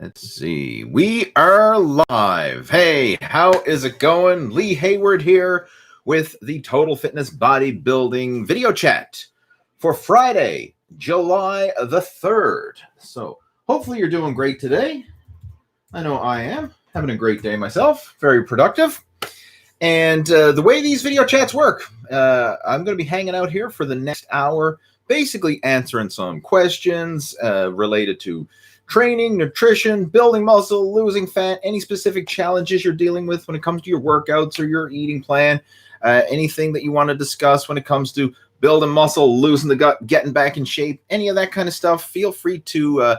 Let's see. We are live. Hey, how is it going? Lee Hayward here with the Total Fitness Bodybuilding video chat for Friday, July the 3rd. So hopefully you're doing great today. I know I am. Having a great day myself. Very productive. And the way these video chats work, I'm going to be hanging out here for the next hour, basically answering some questions related to training, nutrition, building muscle, losing fat, any specific challenges you're dealing with when it comes to your workouts or your eating plan, anything that you want to discuss when it comes to building muscle, losing the gut, getting back in shape, any of that kind of stuff. Feel free to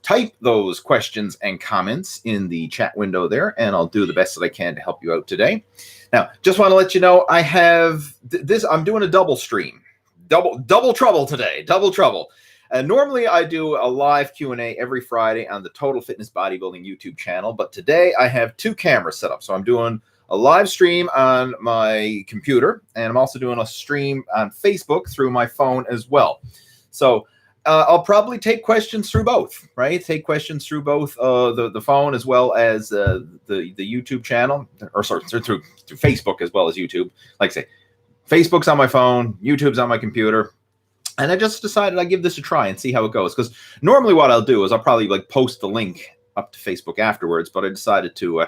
type those questions and comments in the chat window there, and I'll do the best that I can to help you out today. Now, just want to let you know, I have this. I'm doing a double stream, double trouble today, double trouble. Normally, I do a live Q&A every Friday on the Total Fitness Bodybuilding YouTube channel, but today I have two cameras set up. So I'm doing a live stream on my computer, and I'm also doing a stream on Facebook through my phone as well. So I'll probably take questions through both, right? Take questions through both the phone as well as the YouTube channel, or sorry, through Facebook as well as YouTube. Like I say, Facebook's on my phone, YouTube's on my computer. And I just decided I'd give this a try and see how it goes. Because normally what I'll do is I'll probably like post the link up to Facebook afterwards, but I decided to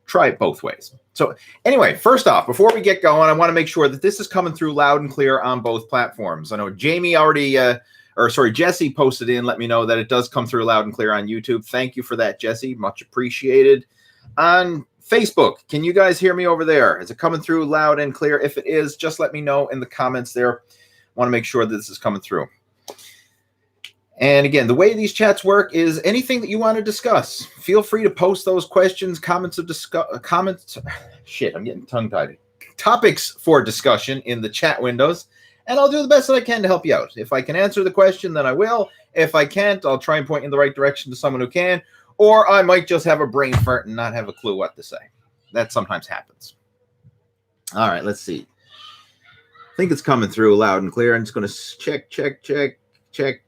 try it both ways. So anyway, first off, before we get going, I want to make sure that this is coming through loud and clear on both platforms. I know Jamie already, Jesse posted in, let me know that it does come through loud and clear on YouTube. Thank you for that, Jesse. Much appreciated. On Facebook, can you guys hear me over there? Is it coming through loud and clear? If it is, just let me know in the comments there. Want to make sure that this is coming through. And again, the way these chats work is anything that you want to discuss, feel free to post those questions, comments, I'm getting tongue-tied. Topics for discussion in the chat windows, and I'll do the best that I can to help you out. If I can answer the question, then I will. If I can't, I'll try and point you in the right direction to someone who can, or I might just have a brain fart and not have a clue what to say. That sometimes happens. All right, let's see. I think it's coming through loud and clear. I'm just going to check.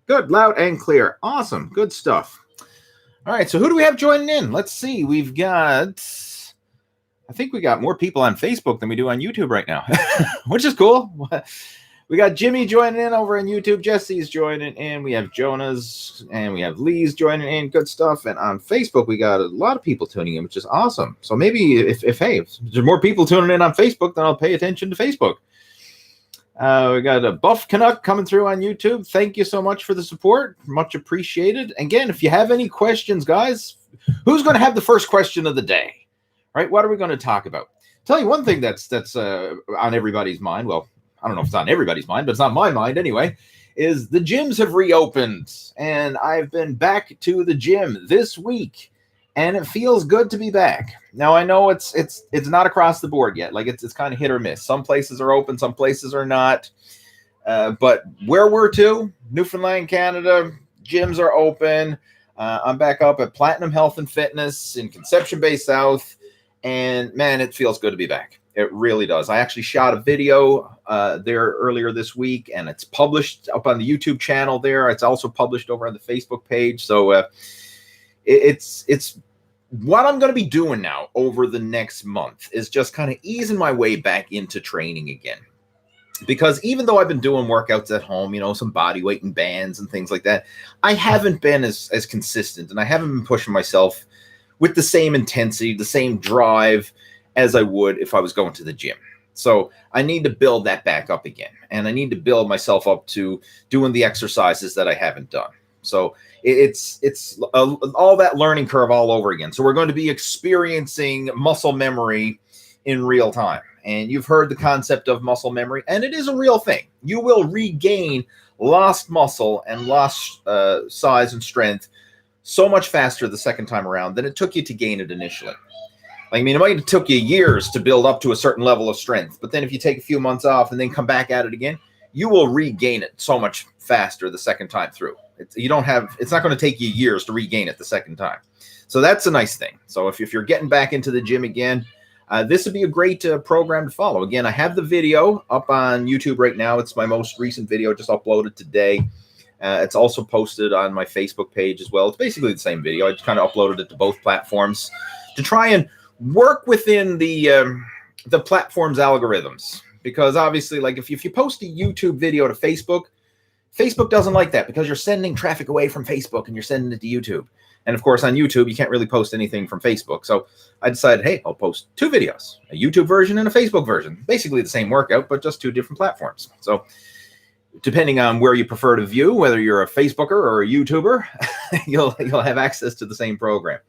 Good, loud and clear. Awesome, good stuff. All right, so who do we have joining in? Let's see. We've got, I think we got more people on Facebook than we do on YouTube right now, which is cool. We got Jimmy joining in over on YouTube. Jesse's joining in. We have Jonah's, and we have Lee's joining in. Good stuff. And on Facebook, we got a lot of people tuning in, which is awesome. So maybe if there's more people tuning in on Facebook, then I'll pay attention to Facebook. We got a Buff Canuck coming through on YouTube. Thank you so much for the support. Much appreciated. Again, if you have any questions, guys, who's going to have the first question of the day? Right? What are we going to talk about? Tell you one thing that's on everybody's mind. Well, I don't know if it's on everybody's mind, but it's on my mind anyway, is the gyms have reopened, and I've been back to the gym this week, and it feels good to be back. Now, I know it's not across the board yet. Like it's kind of hit or miss. Some places are open, some places are not. But where we're to, Newfoundland, Canada, gyms are open. I'm back up at Platinum Health and Fitness in Conception Bay South, and man, it feels good to be back. It really does. I actually shot a video there earlier this week, and it's published up on the YouTube channel there. It's also published over on the Facebook page. So it's what I'm going to be doing now over the next month is just kind of easing my way back into training again. Because even though I've been doing workouts at home, you know, some body weight and bands and things like that, I haven't been as consistent, and I haven't been pushing myself with the same intensity, the same drive as I would if I was going to the gym. So I need to build that back up again, and I need to build myself up to doing the exercises that I haven't done. So it's all that learning curve all over again. So we're going to be experiencing muscle memory in real time. And you've heard the concept of muscle memory, and it is a real thing. You will regain lost muscle and lost size and strength so much faster the second time around than it took you to gain it initially. I mean, it might have took you years to build up to a certain level of strength, but then if you take a few months off and then come back at it again, you will regain it so much faster the second time through. It's not going to take you years to regain it the second time. So that's a nice thing. So if you're getting back into the gym again, this would be a great program to follow. Again, I have the video up on YouTube right now. It's my most recent video, just uploaded today. It's also posted on my Facebook page as well. It's basically the same video. I just kind of uploaded it to both platforms to try and work within the platform's algorithms. Because obviously, like if you post a YouTube video to Facebook, Facebook doesn't like that because you're sending traffic away from Facebook and you're sending it to YouTube. And of course, on YouTube, you can't really post anything from Facebook. So I decided, hey, I'll post 2 videos, a YouTube version and a Facebook version. Basically the same workout, but just 2 different platforms. So depending on where you prefer to view, whether you're a Facebooker or a YouTuber, you'll have access to the same program.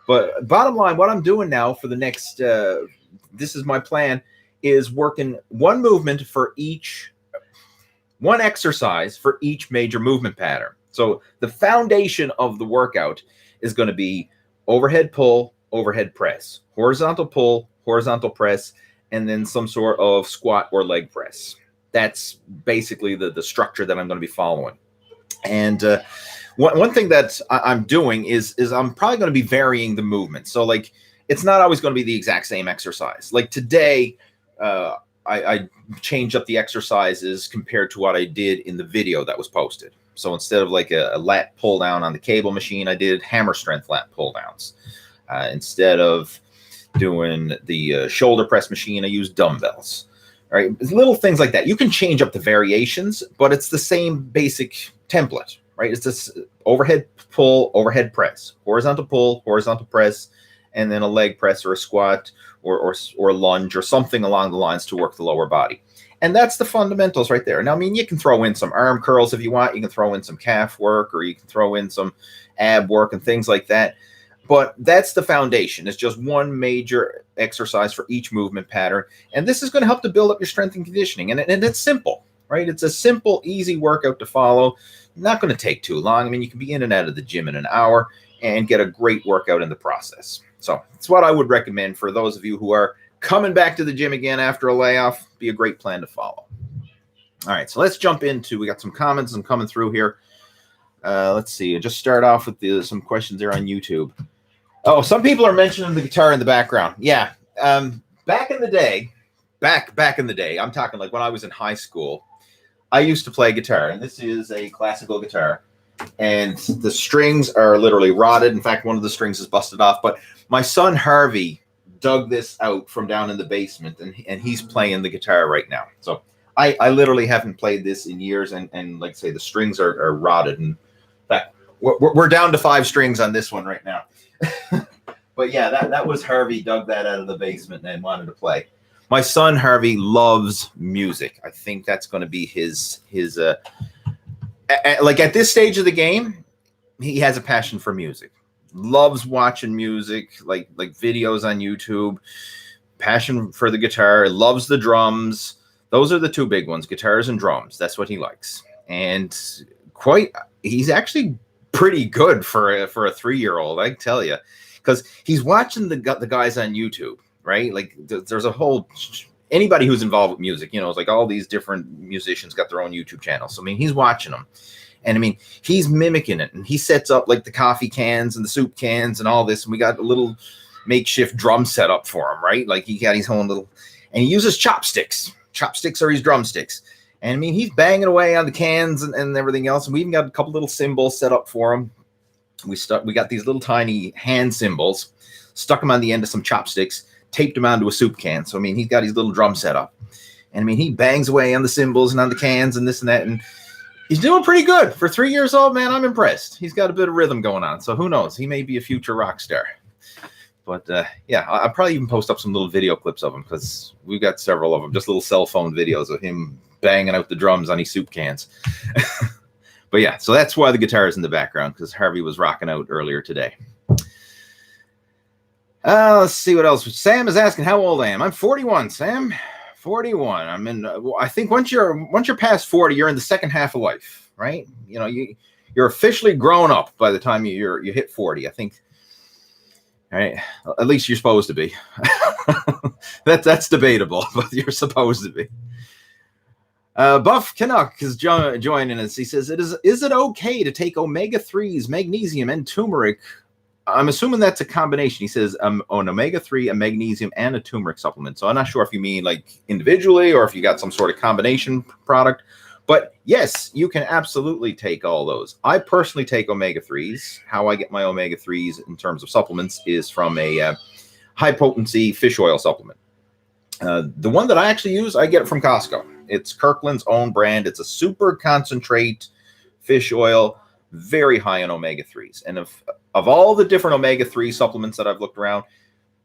But bottom line, what I'm doing now for the next, this is my plan, is working one movement for each, one exercise for each major movement pattern. So the foundation of the workout is going to be overhead pull, overhead press, horizontal pull, horizontal press, and then some sort of squat or leg press. That's basically the structure that I'm going to be following. And one thing that I'm doing is I'm probably going to be varying the movement. So like, it's not always going to be the exact same exercise. Like today, I changed up the exercises compared to what I did in the video that was posted. So instead of like a lat pull down on the cable machine, I did hammer strength lat pull downs. Instead of doing the shoulder press machine, I used dumbbells. All right, little things like that. You can change up the variations, but it's the same basic template, right? It's this overhead pull, overhead press, horizontal pull, horizontal press, and then a leg press or a squat or lunge or something along the lines to work the lower body. And that's the fundamentals right there. Now, I mean, you can throw in some arm curls if you want. You can throw in some calf work, or you can throw in some ab work and things like that. But that's the foundation. It's just one major exercise for each movement pattern. And this is going to help to build up your strength and conditioning. And it's simple, right? It's a simple, easy workout to follow. Not going to take too long. I mean, you can be in and out of the gym in an hour and get a great workout in the process. So it's what I would recommend for those of you who are coming back to the gym again after a layoff. Be a great plan to follow. All right, so let's jump into, we got some comments and coming through here. Let's see. I'll just start off with some questions there on YouTube. Oh, some people are mentioning the guitar in the background. Yeah. Back in the day, back in the day, I'm talking like when I was in high school, I used to play guitar, and this is a classical guitar, and the strings are literally rotted. In fact, one of the strings is busted off, but my son Harvey dug this out from down in the basement, and he's playing the guitar right now. So I literally haven't played this in years, and like I say, the strings are rotted. And in fact, we're down to 5 strings on this one right now. But yeah, that was Harvey dug that out of the basement and wanted to play. My son Harvey loves music. I think that's going to be his like at this stage of the game, he has a passion for music. Loves watching music, like videos on YouTube. Passion for the guitar. Loves the drums. Those are the 2 big ones, guitars and drums. That's what he likes. And he's actually pretty good for a 3-year-old, I can tell you, because he's watching the guys on YouTube, right? Like there's a whole, anybody who's involved with music, you know, it's like all these different musicians got their own YouTube channels. So, I mean, he's watching them, and I mean, he's mimicking it, and he sets up like the coffee cans and the soup cans and all this, and we got a little makeshift drum set up for him, right? Like he got his own little, and he uses chopsticks. Chopsticks are his drumsticks. And I mean, he's banging away on the cans and everything else. And we even got a couple little cymbals set up for him. We got these little tiny hand cymbals, stuck them on the end of some chopsticks, taped them onto a soup can. So, I mean, he's got his little drum set up. And I mean, he bangs away on the cymbals and on the cans and this and that. And he's doing pretty good. For 3 years old, man, I'm impressed. He's got a bit of rhythm going on. So who knows? He may be a future rock star. But yeah, I'll probably even post up some little video clips of him, because we've got several of them, just little cell phone videos of him banging out the drums on his soup cans. But yeah, so that's why the guitar is in the background, because Harvey was rocking out earlier today. Let's see what else. Sam is asking how old I am. I'm 41, Sam. 41. I'm in. I think once you're past 40, you're in the second half of life, right? You know, you're officially grown up by the time you hit 40. I think. Right, at least you're supposed to be. That's debatable, but you're supposed to be. Buff Canuck is joining us. He says, is it okay to take omega-3s, magnesium, and turmeric? I'm assuming that's a combination. He says an omega-3, a magnesium, and a turmeric supplement. So I'm not sure if you mean like individually or if you got some sort of combination product. But yes, you can absolutely take all those. I personally take omega-3s. How I get my omega-3s in terms of supplements is from a high-potency fish oil supplement. The one that I actually use, I get it from Costco. It's Kirkland's own brand. It's a super concentrate fish oil, very high in omega-3s. And of all the different omega-3 supplements that I've looked around,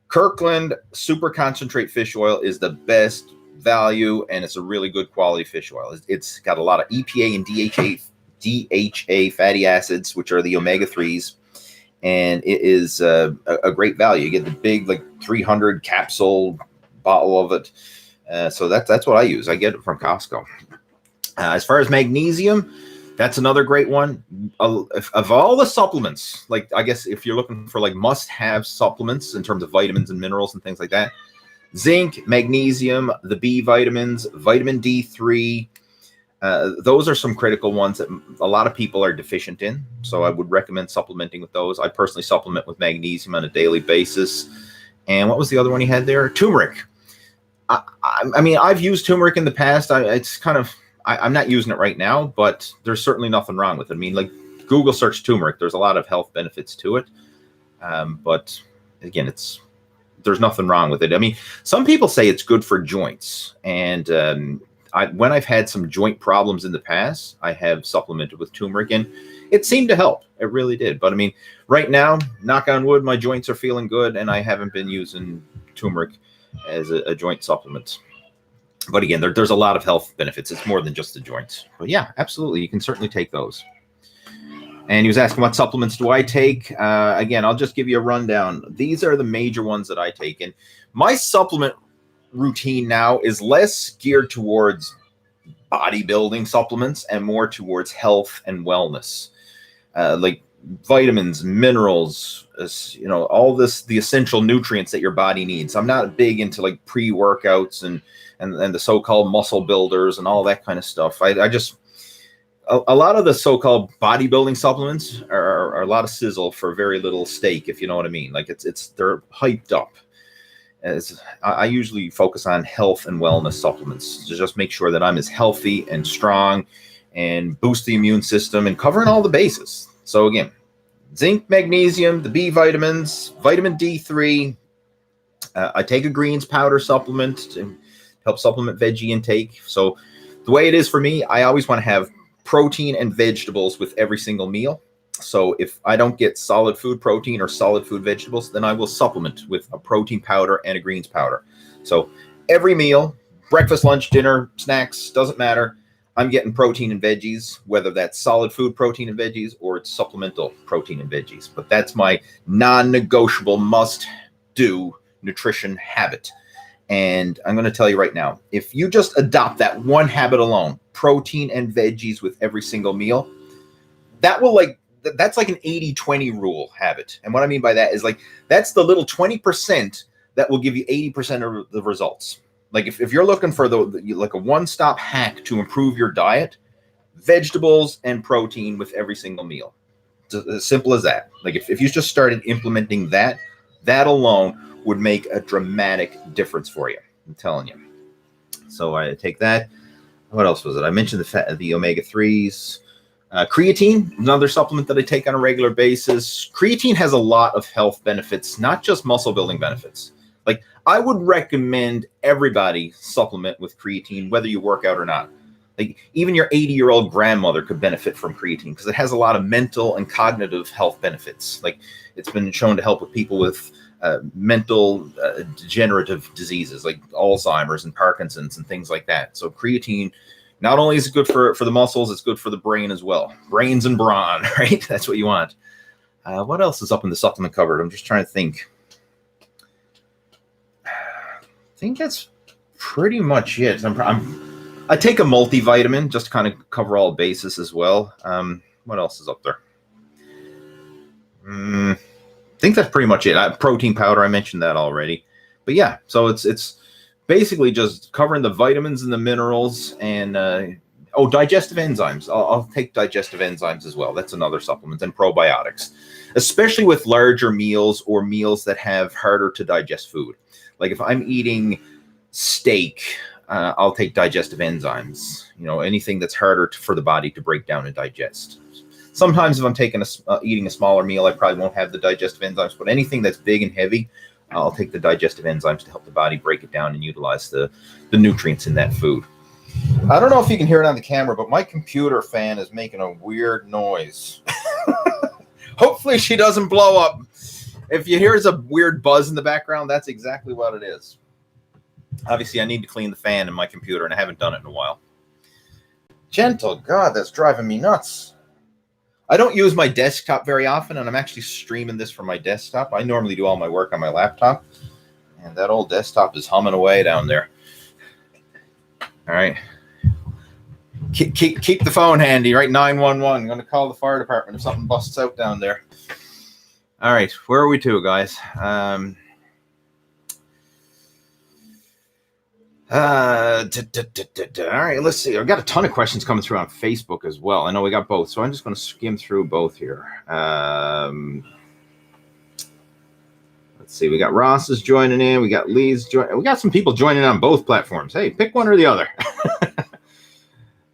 Kirkland super concentrate fish oil is the best value, and it's a really good quality fish oil. It's got a lot of EPA and DHA fatty acids, which are the omega-3s, and it is a great value. You get the big, like 300 capsule bottle of it. So that's what I use. I get it from Costco. As far as magnesium, that's another great one. Of all the supplements, like I guess if you're looking for like must-have supplements in terms of vitamins and minerals and things like that, zinc, magnesium, the B vitamins, vitamin D3, those are some critical ones that a lot of people are deficient in. So I would recommend supplementing with those. I personally supplement with magnesium on a daily basis. And what was the other one you had there? Turmeric. I mean, I've used turmeric in the past. I'm not using it right now, but there's certainly nothing wrong with it. I mean, like Google search turmeric. There's a lot of health benefits to it. But again, there's nothing wrong with it. I mean, some people say it's good for joints. And when I've had some joint problems in the past, I have supplemented with turmeric, and it seemed to help. It really did. But I mean, right now, knock on wood, my joints are feeling good, and I haven't been using turmeric as a joint supplement. But again, there's a lot of health benefits. It's more than just the joints. But yeah, absolutely. You can certainly take those. And he was asking, what supplements do I take? Again, I'll just give you a rundown. These are the major ones that I take. And my supplement routine now is less geared towards bodybuilding supplements and more towards health and wellness. Like vitamins, minerals, all the essential nutrients that your body needs. I'm not big into like pre-workouts and the so-called muscle builders and all that kind of stuff. A lot of the so-called bodybuilding supplements are a lot of sizzle for very little steak, if you know what I mean. Like they're hyped up. I usually focus on health and wellness supplements to just make sure that I'm as healthy and strong and boost the immune system and covering all the bases. So again, zinc, magnesium, the B vitamins, vitamin D3. I take a greens powder supplement to help supplement veggie intake. So the way it is for me, I always want to have protein and vegetables with every single meal. So if I don't get solid food protein or solid food vegetables, then I will supplement with a protein powder and a greens powder. So every meal, breakfast, lunch, dinner, snacks, doesn't matter. I'm getting protein and veggies, whether that's solid food protein and veggies or it's supplemental protein and veggies. But that's my non-negotiable must-do nutrition habit. And I'm going to tell you right now, if you just adopt that one habit alone, protein and veggies with every single meal, that's like an 80-20 rule habit. And what I mean by that is like, that's the little 20% that will give you 80% of the results. Like if you're looking for like a one-stop hack to improve your diet, vegetables and protein with every single meal. It's as simple as that. Like if you just started implementing that alone would make a dramatic difference for you. I'm telling you. So I take that. What else was it? I mentioned the omega-3s. Creatine, another supplement that I take on a regular basis. Creatine has a lot of health benefits, not just muscle building benefits. Like I would recommend everybody supplement with creatine, whether you work out or not. Like even your 80-year-old grandmother could benefit from creatine because it has a lot of mental and cognitive health benefits. Like it's been shown to help with people with mental degenerative diseases like Alzheimer's and Parkinson's and things like that. So creatine, not only is it good for the muscles, it's good for the brain as well. Brains and brawn, right? That's what you want. What else is up in the supplement cupboard? I'm just trying to think. I think that's pretty much it. I take a multivitamin just to kind of cover all bases as well. What else is up there? I think that's pretty much it. Protein powder, I mentioned that already. But yeah, so it's basically just covering the vitamins and the minerals and digestive enzymes. I'll take digestive enzymes as well. That's another supplement, and probiotics, especially with larger meals or meals that have harder to digest food. Like if I'm eating steak, I'll take digestive enzymes. You know, anything that's harder for the body to break down and digest. Sometimes if I'm taking eating a smaller meal, I probably won't have the digestive enzymes, but anything that's big and heavy, I'll take the digestive enzymes to help the body break it down and utilize the nutrients in that food. I don't know if you can hear it on the camera, but my computer fan is making a weird noise. Hopefully she doesn't blow up. If you hear a weird buzz in the background, that's exactly what it is. Obviously, I need to clean the fan in my computer, and I haven't done it in a while. Gentle God, that's driving me nuts. I don't use my desktop very often, and I'm actually streaming this from my desktop. I normally do all my work on my laptop, and that old desktop is humming away down there. All right. Keep the phone handy, right? 911. I'm going to call the fire department if something busts out down there. All right. Where are we to, guys? All right, let's see. I've got a ton of questions coming through on Facebook as well. I know we got both, so I'm just going to skim through both here. Let's see. We got Ross's joining in. We got Lee's joining. We got some people joining on both platforms. Hey, pick one or the other.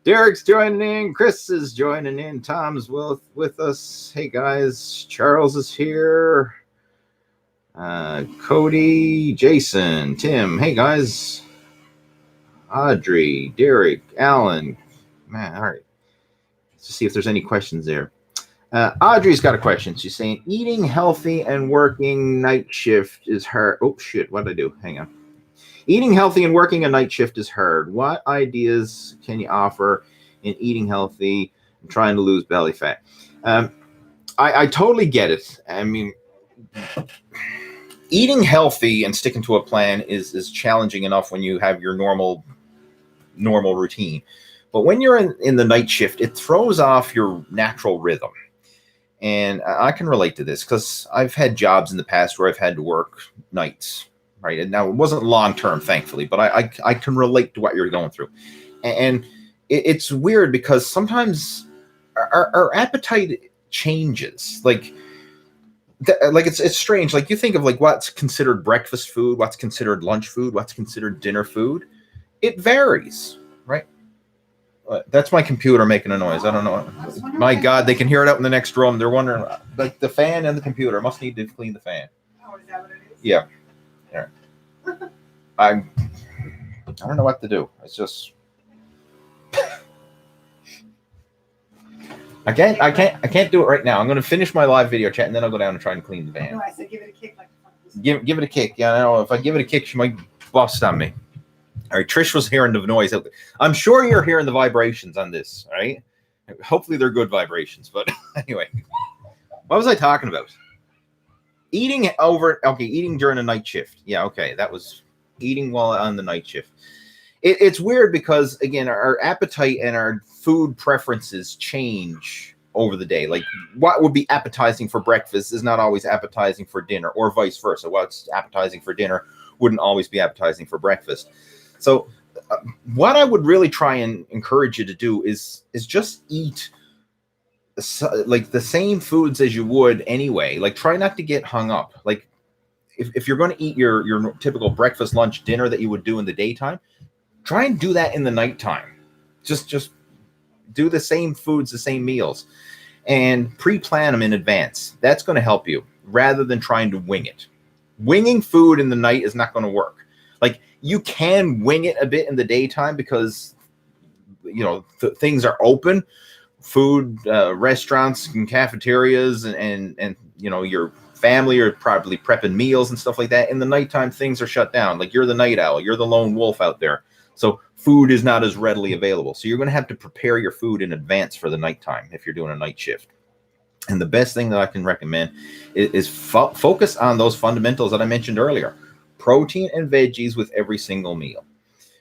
Derek's joining in. Chris is joining in. Tom's with us. Hey, guys. Charles is here. Cody, Jason, Tim. Hey, guys. Audrey, Derek, Alan. Man, all right. Let's see if there's any questions there. Audrey's got a question. She's saying, eating healthy and working night shift is hard. Oh, shit. What did I do? Hang on. Eating healthy and working a night shift is hard. What ideas can you offer in eating healthy and trying to lose belly fat? I totally get it. I mean, eating healthy and sticking to a plan is challenging enough when you have your normal routine. But when you're in the night shift, it throws off your natural rhythm. And I can relate to this because I've had jobs in the past where I've had to work nights, right? And now it wasn't long-term, thankfully, but I can relate to what you're going through. And it's weird because sometimes our appetite changes. Like it's strange. Like you think of like what's considered breakfast food, what's considered lunch food, what's considered dinner food. It varies, right? That's my computer making a noise. I don't know. My God, they can hear it out in the next room. They're wondering, like the fan and the computer. I must need to clean the fan. Oh, is that what it is? Yeah. Yeah. I don't know what to do. It's just I can't do it right now. I'm going to finish my live video chat and then I'll go down and try and clean the van. No, I said give it a kick like give it a kick. Yeah, I know. If I give it a kick, she might bust on me. All right, Trish was hearing the noise out there. I'm sure you're hearing the vibrations on this, all right? Hopefully they're good vibrations, but anyway. What was I talking about? Eating during a night shift. Yeah, okay, that was eating while on the night shift. It's weird because, again, our appetite and our food preferences change over the day. Like, what would be appetizing for breakfast is not always appetizing for dinner, or vice versa. What's appetizing for dinner wouldn't always be appetizing for breakfast. So what I would really try and encourage you to do is just eat like the same foods as you would anyway. Like, try not to get hung up. Like, if you're going to eat your typical breakfast, lunch, dinner that you would do in the daytime, try and do that in the nighttime. Just do the same foods, the same meals, and pre-plan them in advance. That's going to help you rather than trying to wing it. Winging food in the night is not going to work. Like, you can wing it a bit in the daytime because, you know, things are open. Food, restaurants and cafeterias and you know, your family are probably prepping meals and stuff like that. In the nighttime, things are shut down. Like, you're the night owl. You're the lone wolf out there. So food is not as readily available. So you're going to have to prepare your food in advance for the nighttime if you're doing a night shift. And the best thing that I can recommend is focus on those fundamentals that I mentioned earlier. Protein and veggies with every single meal,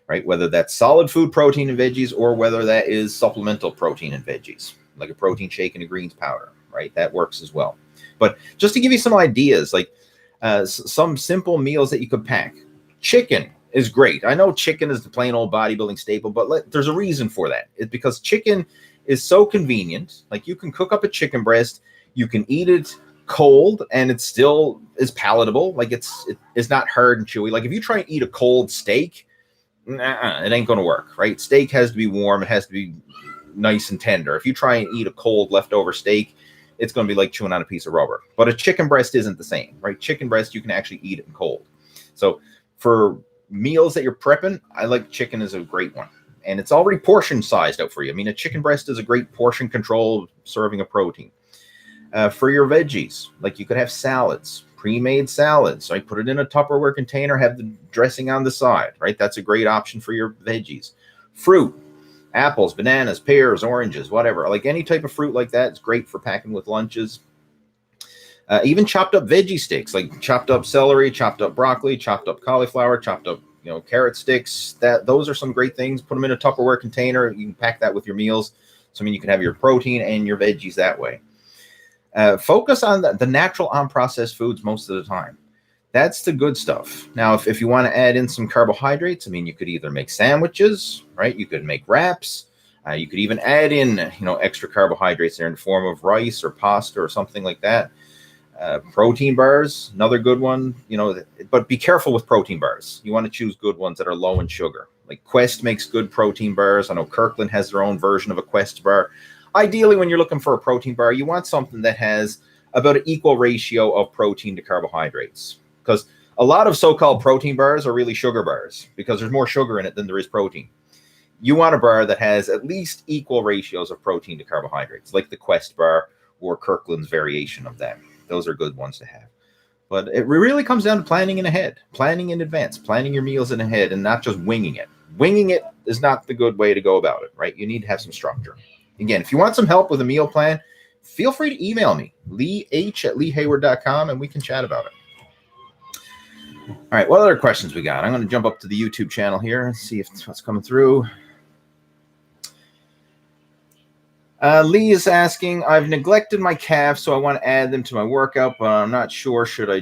right? Whether that's solid food protein and veggies or whether that is supplemental protein and veggies, like a protein shake and a greens powder, right? That works as well. But just to give you some ideas, like some simple meals that you could pack. Chicken is great. I know chicken is the plain old bodybuilding staple, but there's a reason for that. It's because chicken is so convenient. Like, you can cook up a chicken breast, you can eat it cold, and it still is palatable. Like, it's not hard and chewy. Like, if you try and eat a cold steak, it ain't going to work, right? Steak has to be warm. It has to be nice and tender. If you try and eat a cold leftover steak, it's going to be like chewing on a piece of rubber. But a chicken breast isn't the same, right? Chicken breast, you can actually eat it cold. So for meals that you're prepping, I like chicken is a great one. And it's already portion sized out for you. I mean, a chicken breast is a great portion control serving of protein. For your veggies, like you could have salads, pre-made salads, right? Put it in a Tupperware container, have the dressing on the side, right? That's a great option for your veggies. Fruit, apples, bananas, pears, oranges, whatever. Like any type of fruit like that, it's great for packing with lunches. Even chopped up veggie sticks, like chopped up celery, chopped up broccoli, chopped up cauliflower, chopped up carrot sticks. Those are some great things. Put them in a Tupperware container. You can pack that with your meals. So I mean, you can have your protein and your veggies that way. Focus on the natural unprocessed foods most of the time. That's the good stuff. Now, if you want to add in some carbohydrates, I mean, you could either make sandwiches, right? You could make wraps. You could even add in, extra carbohydrates there in the form of rice or pasta or something like that. Protein bars, another good one, but be careful with protein bars. You want to choose good ones that are low in sugar. Like Quest makes good protein bars. I know Kirkland has their own version of a Quest bar. Ideally, when you're looking for a protein bar, you want something that has about an equal ratio of protein to carbohydrates. Because a lot of so-called protein bars are really sugar bars because there's more sugar in it than there is protein. You want a bar that has at least equal ratios of protein to carbohydrates, like the Quest bar or Kirkland's variation of that. Those are good ones to have. But it really comes down to planning in ahead, planning in advance, planning your meals in ahead, and not just winging it. Winging it is not the good way to go about it, right? You need to have some structure. Again, if you want some help with a meal plan, feel free to email me, leeh@leehayward.com, and we can chat about it. All right, what other questions we got? I'm going to jump up to the YouTube channel here and see what's coming through. Lee is asking, I've neglected my calves, so I want to add them to my workout, but I'm not sure. Should I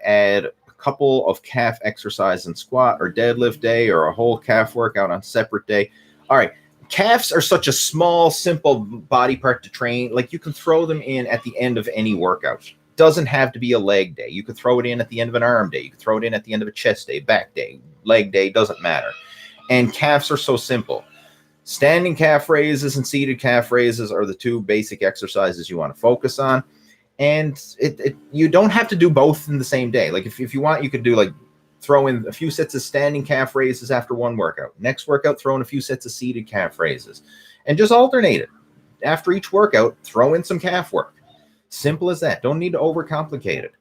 add a couple of calf exercise and squat or deadlift day or a whole calf workout on a separate day? All right. Calves are such a small, simple body part to train. Like you can throw them in at the end of any workout. Doesn't have to be a leg day. You could throw it in at the end of an arm day. You could throw it in at the end of a chest day, back day, leg day, doesn't matter. And calves are so simple. Standing calf raises and seated calf raises are the two basic exercises you want to focus on. And you don't have to do both in the same day. Like if you want, you could do like throw in a few sets of standing calf raises after one workout. Next workout, throw in a few sets of seated calf raises. And just alternate it. After each workout, throw in some calf work. Simple as that. Don't need to overcomplicate it.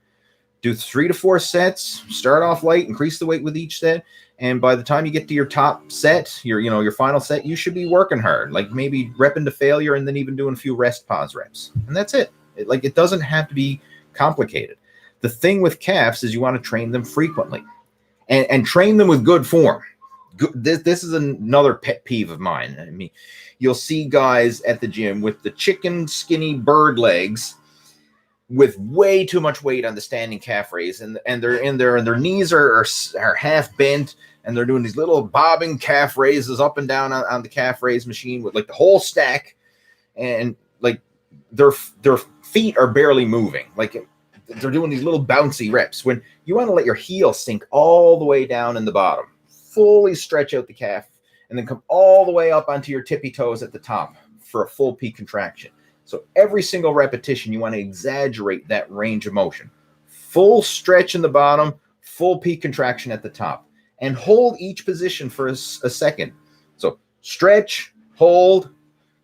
Do 3 to 4 sets. Start off light, increase the weight with each set. And by the time you get to your top set, your final set, you should be working hard. Like maybe repping to failure and then even doing a few rest pause reps. And that's it. It doesn't have to be complicated. The thing with calves is you want to train them frequently. And train them with good form. This is another pet peeve of mine. I mean, you'll see guys at the gym with the chicken skinny bird legs with way too much weight on the standing calf raise, and they're in there, and their knees are half bent, and they're doing these little bobbing calf raises up and down on the calf raise machine with like the whole stack, and like their feet are barely moving. Like they're doing these little bouncy reps when you want to let your heel sink all the way down in the bottom, fully stretch out the calf, and then come all the way up onto your tippy toes at the top for a full peak contraction. So every single repetition, you want to exaggerate that range of motion. Full stretch in the bottom, full peak contraction at the top, and hold each position for a second. So stretch, hold,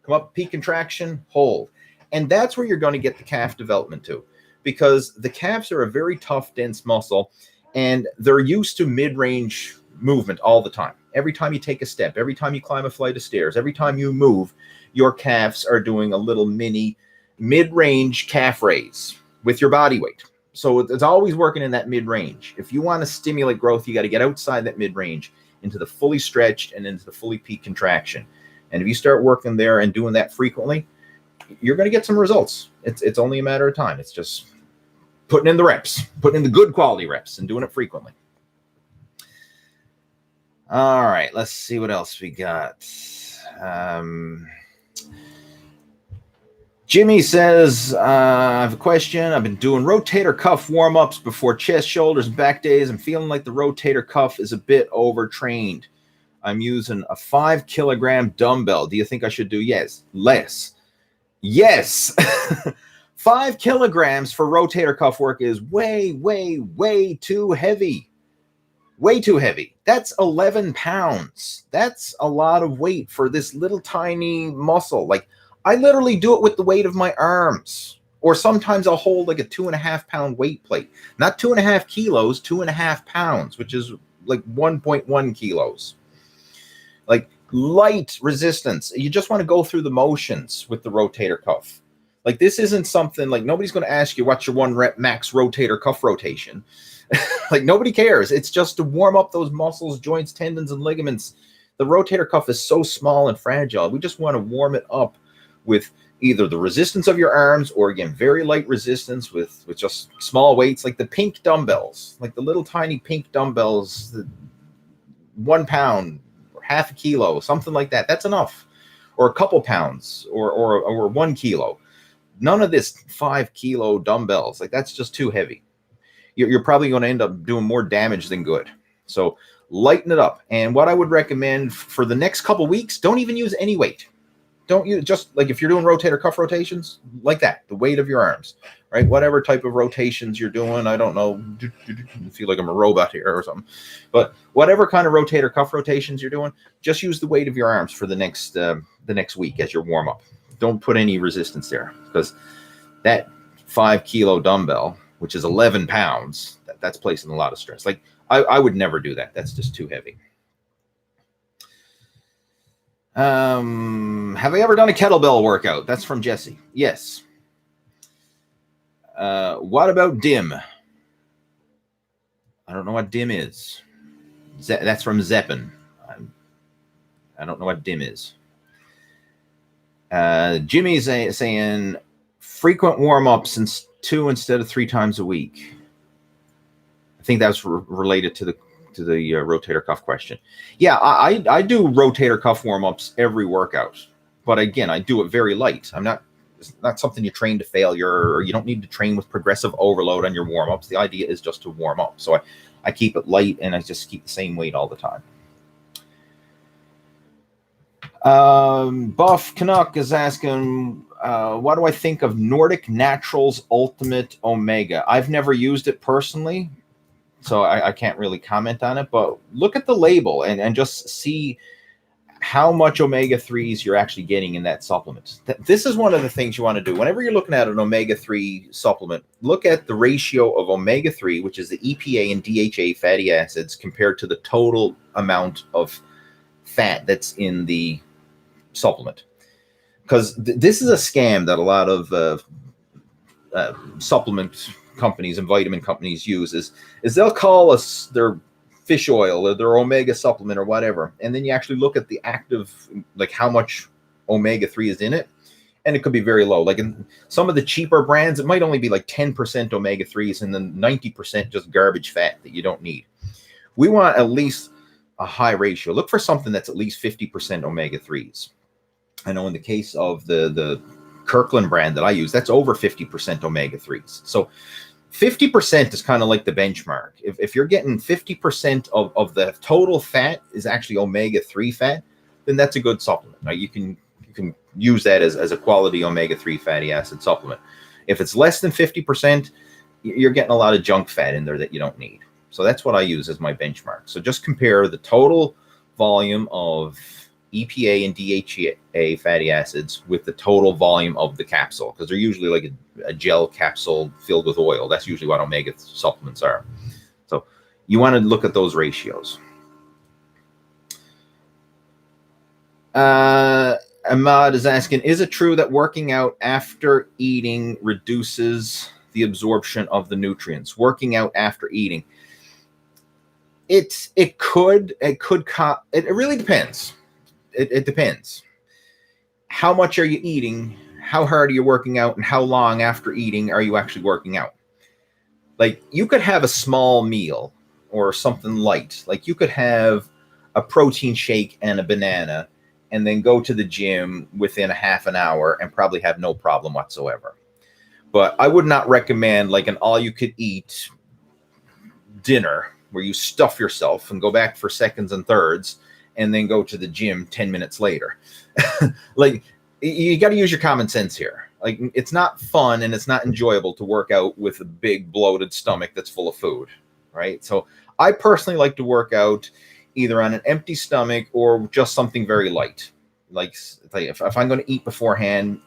come up, peak contraction, hold. And that's where you're going to get the calf development to, because the calves are a very tough, dense muscle, and they're used to mid-range movement all the time. Every time you take a step, every time you climb a flight of stairs, every time you move, your calves are doing a little mini mid-range calf raise with your body weight. So it's always working in that mid-range. If you want to stimulate growth, you got to get outside that mid-range into the fully stretched and into the fully peak contraction. And if you start working there and doing that frequently, you're going to get some results. It's only a matter of time. It's just putting in the reps, putting in the good quality reps and doing it frequently. All right, let's see what else we got. Jimmy says, I have a question. I've been doing rotator cuff warm-ups before chest, shoulders, and back days. I'm feeling like the rotator cuff is a bit overtrained. I'm using a 5 kilogram dumbbell. Do you think I should do less? Yes. 5 kilograms for rotator cuff work is way, way, way too heavy. Way too heavy. That's 11 pounds. That's a lot of weight for this little tiny muscle. Like, I literally do it with the weight of my arms. Or sometimes I'll hold like a 2.5 pound weight plate. Not 2.5 kilos, 2.5 pounds, which is like 1.1 kilos. Like, light resistance. You just want to go through the motions with the rotator cuff. Like, this isn't something like, nobody's going to ask you what's your 1 rep max rotator cuff rotation. Like, nobody cares. It's just to warm up those muscles, joints, tendons, and ligaments. The rotator cuff is so small and fragile. We just want to warm it up with either the resistance of your arms or, again, very light resistance with just small weights, like the pink dumbbells, like the little tiny pink dumbbells, 1 pound, or half a kilo, something like that. That's enough. Or a couple pounds, or 1 kilo. None of this 5 kilo dumbbells. Like, that's just too heavy. You're probably going to end up doing more damage than good. So lighten it up. And what I would recommend for the next couple weeks, don't even use any weight. Don't use, just like if you're doing rotator cuff rotations, like that, the weight of your arms, right? Whatever type of rotations you're doing, I don't know, I feel like I'm a robot here or something. But whatever kind of rotator cuff rotations you're doing, just use the weight of your arms for the next week as your warm up. Don't put any resistance there, because that 5 kilo dumbbell, which is 11 pounds, that's placing a lot of stress. Like, I would never do that. That's just too heavy. Have I ever done a kettlebell workout? That's from Jesse. Yes. What about DIM? I don't know what DIM is. That's from Zeppin. I don't know what DIM is. Jimmy's saying frequent warm-ups and 2 instead of 3 times a week. I think that's related to the rotator cuff question. Yeah, I do rotator cuff warm-ups every workout, but again, I do it very light. It's not something you train to failure, or you don't need to train with progressive overload on your warm-ups. The idea is just to warm up. So I keep it light, and I just keep the same weight all the time. Buff Canuck is asking, what do I think of Nordic Naturals Ultimate Omega? I've never used it personally, so I can't really comment on it, but look at the label and just see how much omega-3s you're actually getting in that supplement. This is one of the things you want to do. Whenever you're looking at an omega-3 supplement, look at the ratio of omega-3, which is the EPA and DHA fatty acids, compared to the total amount of fat that's in the supplement. Because this is a scam that a lot of supplement companies and vitamin companies use is they'll call us their fish oil or their omega supplement or whatever, and then you actually look at the active, like how much omega-3 is in it, and it could be very low. Like in some of the cheaper brands, it might only be like 10% omega-3s and then 90% just garbage fat that you don't need. We want at least a high ratio. Look for something that's at least 50% omega-3s. I know in the case of the Kirkland brand that I use, that's over 50% omega-3s. So 50% is kind of like the benchmark. If you're getting 50% of the total fat is actually omega-3 fat, then that's a good supplement. Now you can use that as a quality omega-3 fatty acid supplement. If it's less than 50%, you're getting a lot of junk fat in there that you don't need. So that's what I use as my benchmark. So just compare the total volume of EPA and DHA fatty acids with the total volume of the capsule, because they're usually like a gel capsule filled with oil. That's usually what omega supplements are. So you want to look at those ratios. Ahmad is asking, is it true that working out after eating reduces the absorption of the nutrients? Working out after eating. It really depends. It depends. How much are you eating? How hard are you working out? And how long after eating are you actually working out? Like, you could have a small meal or something light. Like, you could have a protein shake and a banana and then go to the gym within a half an hour and probably have no problem whatsoever. But I would not recommend like an all-you-could-eat dinner where you stuff yourself and go back for seconds and thirds and then go to the gym 10 minutes later. Like, you got to use your common sense here. Like, it's not fun and it's not enjoyable to work out with a big bloated stomach that's full of food, right? So I personally like to work out either on an empty stomach or just something very light. Like if I'm going to eat beforehand,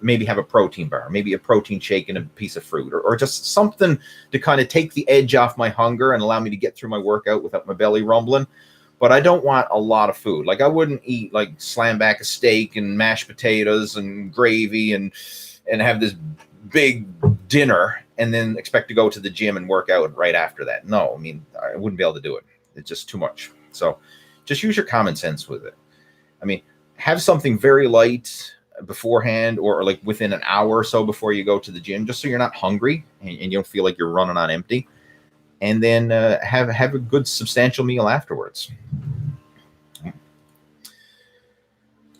maybe have a protein bar, maybe a protein shake and a piece of fruit, or just something to kind of take the edge off my hunger and allow me to get through my workout without my belly rumbling. But I don't want a lot of food. Like, I wouldn't eat, like, slam back a steak and mashed potatoes and gravy and have this big dinner and then expect to go to the gym and work out right after that. No, I mean, I wouldn't be able to do it. It's just too much. So just use your common sense with it. I mean, have something very light beforehand or like within an hour or so before you go to the gym, just so you're not hungry and you don't feel like you're running on empty. And then have a good substantial meal afterwards.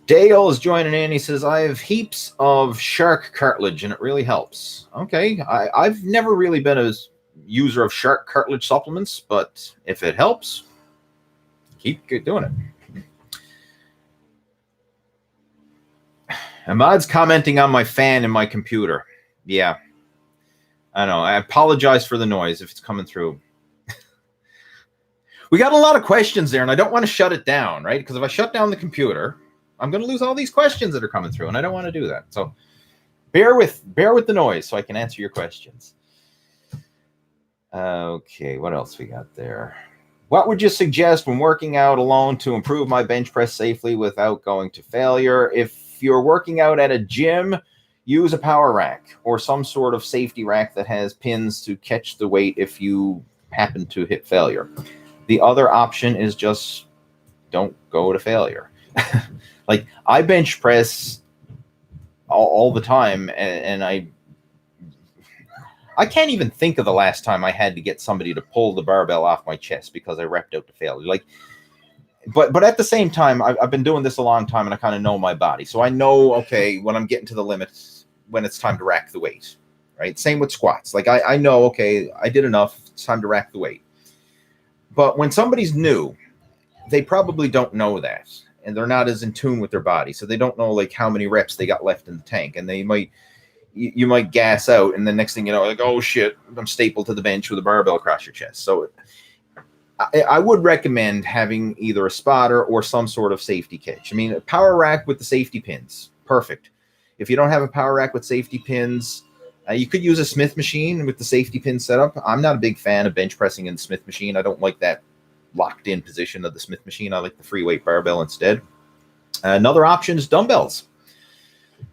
Dale is joining in. He says, I have heaps of shark cartilage and it really helps. Okay. I've never really been a user of shark cartilage supplements, but if it helps, keep doing it. Ahmad's commenting on my fan in my computer. Yeah. I know. I apologize for the noise if it's coming through. We got a lot of questions there, and I don't want to shut it down, right? Because if I shut down the computer, I'm going to lose all these questions that are coming through, and I don't want to do that. So bear with the noise so I can answer your questions. Okay, what else we got there? What would you suggest when working out alone to improve my bench press safely without going to failure? If you're working out at a gym, use a power rack or some sort of safety rack that has pins to catch the weight if you happen to hit failure. The other option is just don't go to failure. Like, I bench press all the time, and I can't even think of the last time I had to get somebody to pull the barbell off my chest because I repped out to failure. Like, but at the same time, I've been doing this a long time, and I kind of know my body. So I know, okay, when I'm getting to the limits, when it's time to rack the weight, right? Same with squats. Like, I know, okay, I did enough. It's time to rack the weight. But when somebody's new, they probably don't know that, and they're not as in tune with their body. So they don't know, like, how many reps they got left in the tank, and you might gas out, and the next thing you know, like, oh shit, I'm stapled to the bench with a barbell across your chest. So I would recommend having either a spotter or some sort of safety catch. I mean, a power rack with the safety pins, perfect. If you don't have a power rack with safety pins, you could use a Smith machine with the safety pin setup. I'm not a big fan of bench pressing in the Smith machine. I don't like that locked in position of the Smith machine. I like the free weight barbell instead. Another option is dumbbells.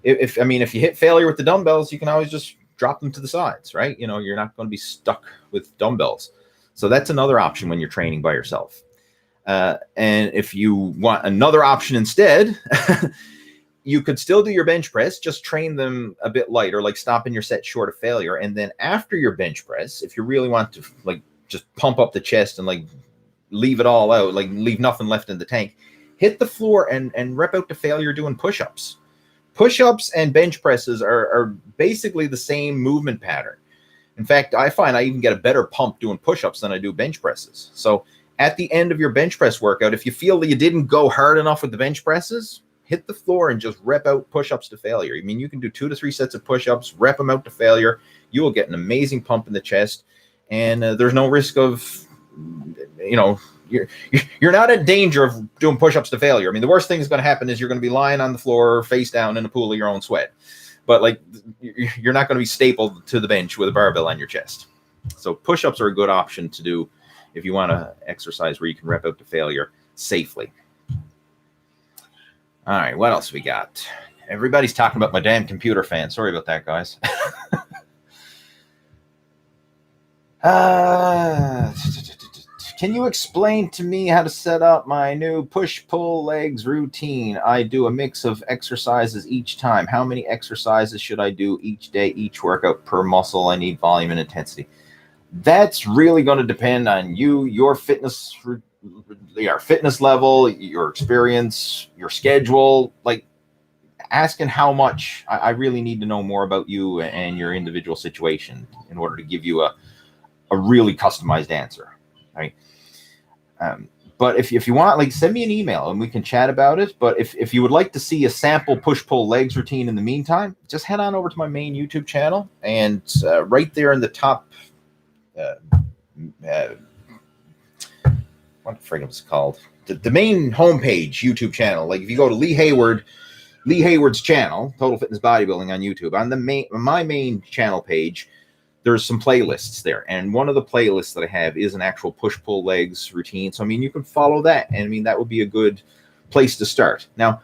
If you hit failure with the dumbbells, you can always just drop them to the sides, right? You know, you're not going to be stuck with dumbbells. So that's another option when you're training by yourself. And if you want another option instead, you could still do your bench press, just train them a bit lighter, like stopping your set short of failure. And then after your bench press, if you really want to, like, just pump up the chest and, like, leave it all out, like, leave nothing left in the tank, hit the floor and rep out to failure doing push-ups. Push-ups and bench presses are basically the same movement pattern. In fact, I find I even get a better pump doing push-ups than I do bench presses. So at the end of your bench press workout, if you feel that you didn't go hard enough with the bench presses, hit the floor and just rep out push-ups to failure. I mean, you can do 2 to 3 sets of push-ups, rep them out to failure. You will get an amazing pump in the chest, and there's no risk of, you know, you're not in danger of doing push-ups to failure. I mean, the worst thing that's going to happen is you're going to be lying on the floor face down in a pool of your own sweat. But, like, you're not going to be stapled to the bench with a barbell on your chest. So push-ups are a good option to do if you want to exercise where you can rep out to failure safely. All right, what else we got? Everybody's talking about my damn computer fan. Sorry about that, guys. Can you explain to me how to set up my new push-pull legs routine? I do a mix of exercises each time. How many exercises should I do each day, each workout per muscle? I need volume and intensity. That's really going to depend on you, your fitness your fitness level, your experience, your schedule, like asking how much. I really need to know more about you and your individual situation in order to give you a really customized answer, right? But if you want, like, send me an email and we can chat about it. But if you would like to see a sample push-pull legs routine in the meantime, just head on over to my main YouTube channel, and right there in the top, what the friggin' was it called? The main homepage YouTube channel. Like if you go to Lee Hayward's channel, Total Fitness Bodybuilding on YouTube, on my main channel page, there's some playlists there, and one of the playlists that I have is an actual push-pull legs routine. So I mean, you can follow that, and I mean that would be a good place to start. Now,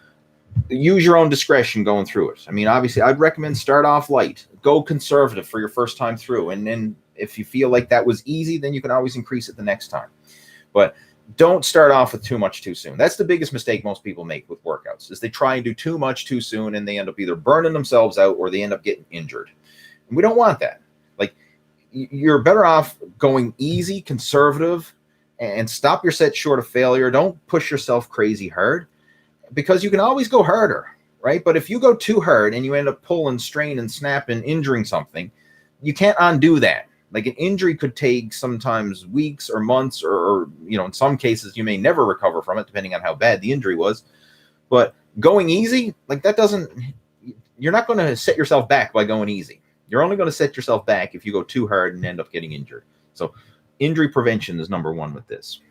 use your own discretion going through it. I mean, obviously, I'd recommend start off light, go conservative for your first time through, and then if you feel like that was easy, then you can always increase it the next time. But don't start off with too much too soon. That's the biggest mistake most people make with workouts, is they try and do too much too soon, and they end up either burning themselves out or they end up getting injured. And we don't want that. Like, you're better off going easy, conservative, and stop your set short of failure. Don't push yourself crazy hard, because you can always go harder, right? But if you go too hard and you end up pulling, straining, snapping, injuring something, you can't undo that. Like, an injury could take sometimes weeks or months, or in some cases you may never recover from it, depending on how bad the injury was. But going easy, like, you're not going to set yourself back by going easy. You're only going to set yourself back if you go too hard and end up getting injured. So injury prevention is number one with this.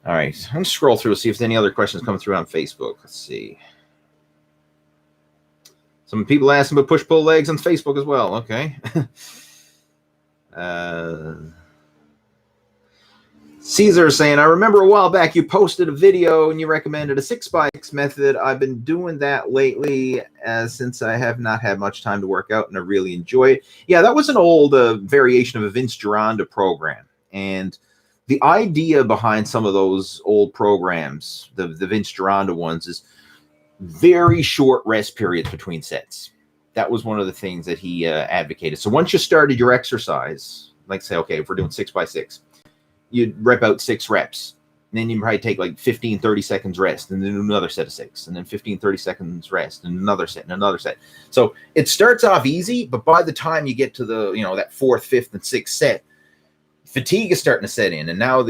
All right, I'm going to scroll through and see if there's any other questions coming through on Facebook. Let's see. Some people asking about push-pull legs on Facebook as well. Okay. Caesar saying, I remember a while back you posted a video and you recommended a 6x6 method. I've been doing that lately since I have not had much time to work out, and I really enjoy it. Yeah, that was an old variation of a Vince Gironda program. And the idea behind some of those old programs, the Vince Gironda ones, is very short rest periods between sets. That was one of the things that he advocated. So once you started your exercise, like say, okay, if we're doing 6x6, you'd rep out 6 reps. And then you probably take like 15, 30 seconds rest, and then another set of 6, and then 15, 30 seconds rest, and another set, and another set. So it starts off easy, but by the time you get to the, that 4th, 5th, and 6th set, fatigue is starting to set in. And now